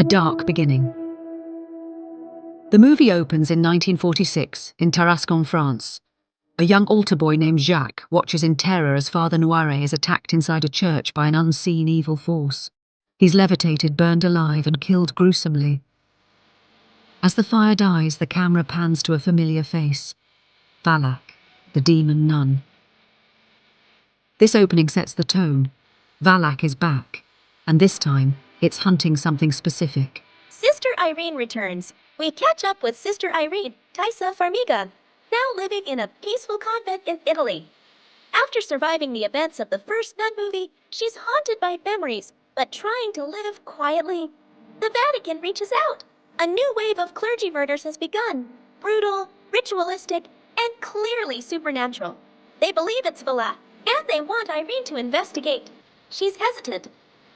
A dark beginning. The movie opens in 1946 in Tarascon, France. A young altar boy named Jacques watches in terror as Father Noire is attacked inside a church by an unseen evil force. He's levitated, burned alive, and killed gruesomely. As the fire dies, the camera pans to a familiar face. Valak, the demon nun. This opening sets the tone. Valak is back, and this time, it's hunting something specific. Sister Irene returns. We catch up with Sister Irene, Taissa Farmiga, now living in a peaceful convent in Italy. After surviving the events of the first Nun movie, she's haunted by memories, but trying to live quietly. The Vatican reaches out. A new wave of clergy murders has begun. Brutal, ritualistic, and clearly supernatural. They believe it's Valak, and they want Irene to investigate. She's hesitant,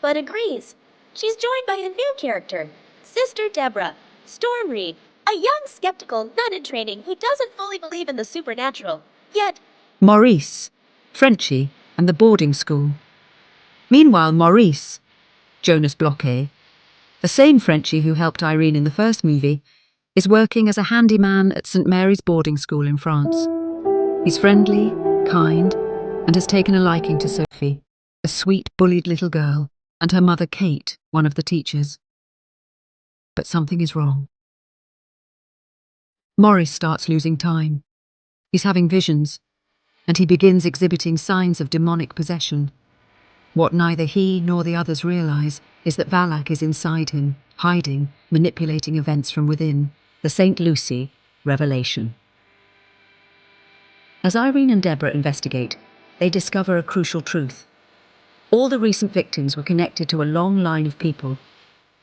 but agrees. She's joined by a new character, Sister Deborah, Stormreed, a young skeptical nun in training who doesn't fully believe in the supernatural, yet Maurice, Frenchie, and the boarding school. Meanwhile, Maurice, Jonas Bloquet, the same Frenchie who helped Irene in the first movie, is working as a handyman at St. Mary's boarding school in France. He's friendly, kind, and has taken a liking to Sophie, a sweet, bullied little girl, and her mother Kate, one of the teachers. But something is wrong. Maurice starts losing time. He's having visions, and he begins exhibiting signs of demonic possession. What neither he nor the others realize is that Valak is inside him, hiding, manipulating events from within. The St. Lucy revelation. As Irene and Deborah investigate, they discover a crucial truth. All the recent victims were connected to a long line of people,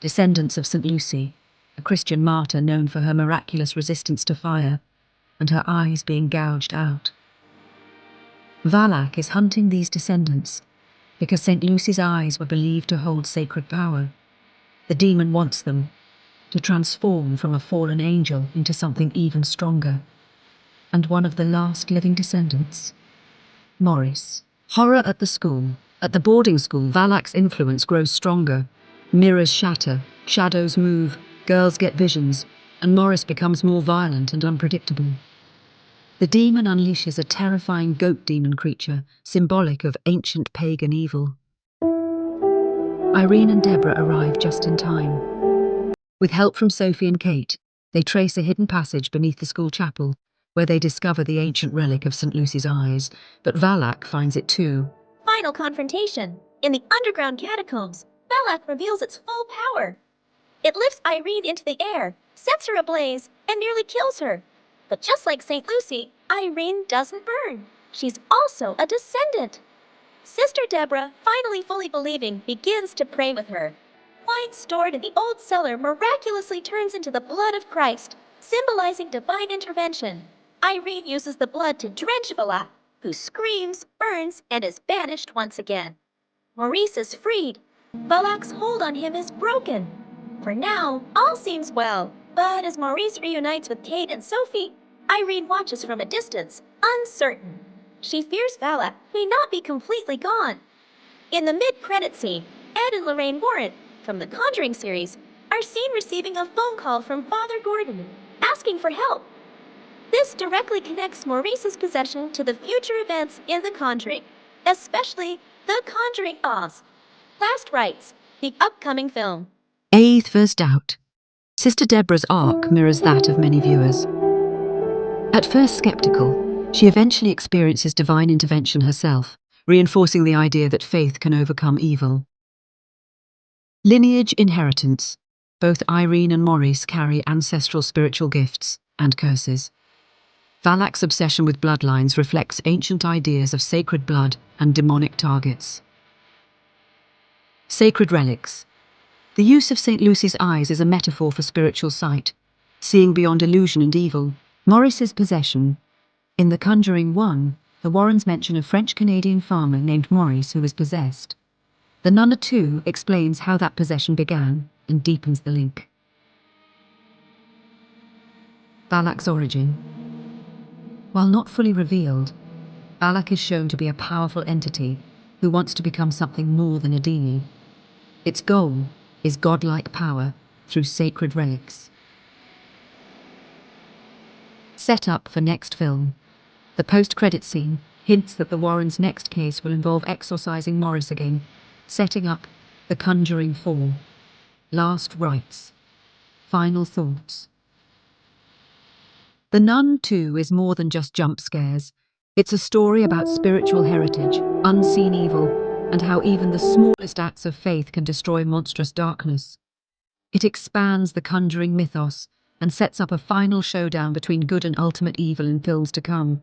descendants of St. Lucy, a Christian martyr known for her miraculous resistance to fire, and her eyes being gouged out. Valak is hunting these descendants because St. Lucy's eyes were believed to hold sacred power. The demon wants them to transform from a fallen angel into something even stronger. And one of the last living descendants, Maurice. Horror at the school. At the boarding school, Valak's influence grows stronger. Mirrors shatter, shadows move, girls get visions, and Maurice becomes more violent and unpredictable. The demon unleashes a terrifying goat demon creature, symbolic of ancient pagan evil. Irene and Deborah arrive just in time. With help from Sophie and Kate, they trace a hidden passage beneath the school chapel, where they discover the ancient relic of St. Lucy's eyes, but Valak finds it too. final confrontation. In the underground catacombs, Valak reveals its full power. It lifts Irene into the air, sets her ablaze, and nearly kills her. But just like St. Lucy, Irene doesn't burn. She's also a descendant. Sister Deborah, finally fully believing, begins to pray with her. Wine stored in the old cellar miraculously turns into the blood of Christ, symbolizing divine intervention. Irene uses the blood to drench Valak, who screams, burns, and is banished once again. Maurice is freed. Valak's hold on him is broken. For now, all seems well, but as Maurice reunites with Kate and Sophie, Irene watches from a distance, uncertain. She fears Valak may not be completely gone. In the mid-credit scene, Ed and Lorraine Warren, from the Conjuring series, are seen receiving a phone call from Father Gordon, asking for help. This directly connects Maurice's possession to the future events in The Conjuring, especially The Conjuring Oz. Last Rites, the upcoming film. Eighth first out. Sister Deborah's arc mirrors that of many viewers. At first skeptical, she eventually experiences divine intervention herself, reinforcing the idea that faith can overcome evil. Lineage inheritance. Both Irene and Maurice carry ancestral spiritual gifts and curses. Valak's obsession with bloodlines reflects ancient ideas of sacred blood and demonic targets. Sacred relics. The use of St. Lucy's eyes is a metaphor for spiritual sight, seeing beyond illusion and evil. Maurice's possession. In The Conjuring 1, the Warrens mention a French-Canadian farmer named Maurice who was possessed. The Nun 2 explains how that possession began and deepens the link. Valak's origin. While not fully revealed, Valak is shown to be a powerful entity who wants to become something more than a demon. Its goal is godlike power, through sacred relics. Set up for next film. The post-credit scene hints that the Warrens' next case will involve exorcising Morris again, setting up The Conjuring 4. Last rites. Final thoughts. The Nun 2 is more than just jump scares. It's a story about spiritual heritage, unseen evil, and how even the smallest acts of faith can destroy monstrous darkness. It expands the Conjuring mythos and sets up a final showdown between good and ultimate evil in films to come.